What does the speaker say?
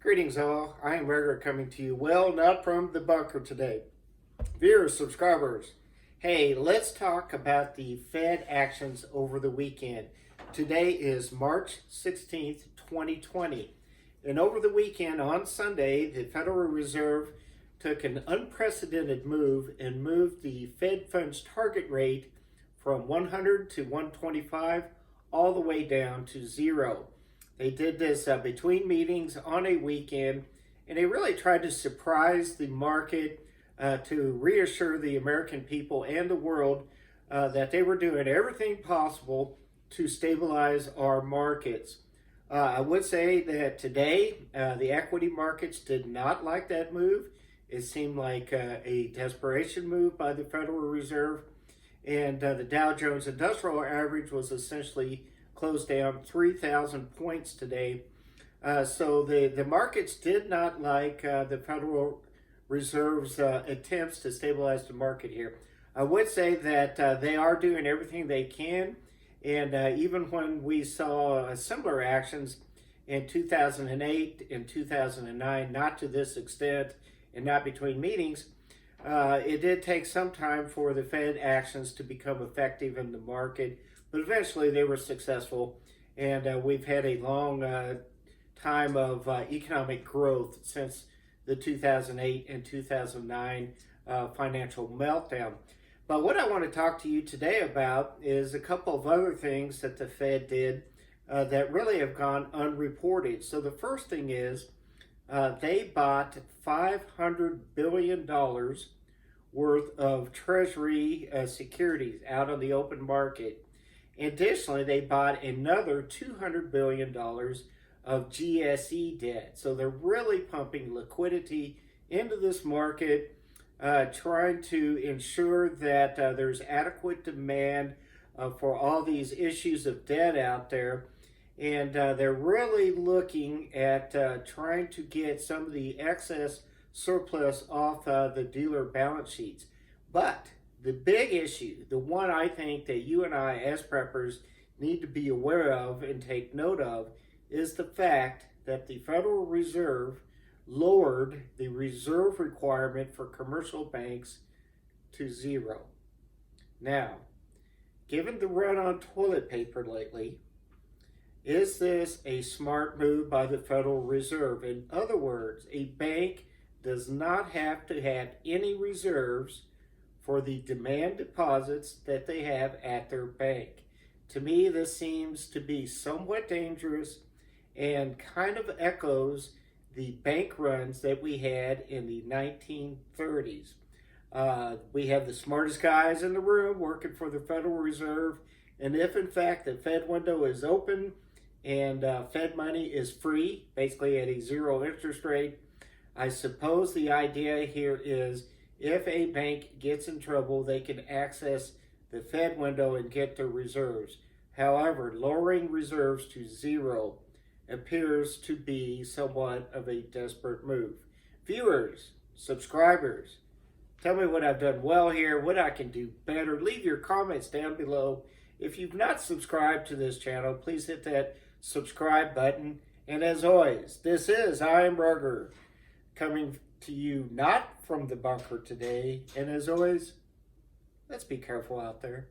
Greetings all, I am Ruger coming to you, well, not from the bunker today. Viewers, subscribers, hey, let's talk about the Fed actions over the weekend. Today is March 16th, 2020. And over the weekend, on Sunday, the Federal Reserve took an unprecedented move and moved the Fed funds target rate from 100 to 125 all the way down to zero. They did this between meetings on a weekend, and they really tried to surprise the market to reassure the American people and the world that they were doing everything possible to stabilize our markets. I would say that today the equity markets did not like that move. It seemed like a desperation move by the Federal Reserve, and the Dow Jones Industrial Average was essentially closed down 3,000 points today. So the markets did not like the Federal Reserve's attempts to stabilize the market here. I would say that they are doing everything they can, and even when we saw similar actions in 2008 and 2009, not to this extent and not between meetings, it did take some time for the Fed actions to become effective in the market. But eventually they were successful, and we've had a long time of economic growth since the 2008 and 2009 financial meltdown. But what I want to talk to you today about is a couple of other things that the Fed did that really have gone unreported. So the first thing is they bought $500 billion worth of Treasury securities out on the open market. Additionally, they bought another $200 billion of GSE debt. So they're really pumping liquidity into this market, trying to ensure that there's adequate demand for all these issues of debt out there. And they're really looking at trying to get some of the excess surplus off the dealer balance sheets. But the big issue, the one I think that you and I as preppers need to be aware of and take note of, is the fact that the Federal Reserve lowered the reserve requirement for commercial banks to zero. Now, given the run on toilet paper lately, is this a smart move by the Federal Reserve? In other words, a bank does not have to have any reserves for the demand deposits that they have at their bank. To me, this seems to be somewhat dangerous and kind of echoes the bank runs that we had in the 1930s. We have the smartest guys in the room working for the Federal Reserve, and if in fact the Fed window is open and Fed money is free, basically at a zero interest rate, I suppose the idea here is if a bank gets in trouble, they can access the Fed window and get their reserves. However, lowering reserves to zero appears to be somewhat of a desperate move. Viewers, subscribers, tell me what I've done well here, what I can do better. Leave your comments down below. If you've not subscribed to this channel, please hit that subscribe button. And as always, this is I Am Ruger, coming to you not from the bunker today. And as always, let's be careful out there.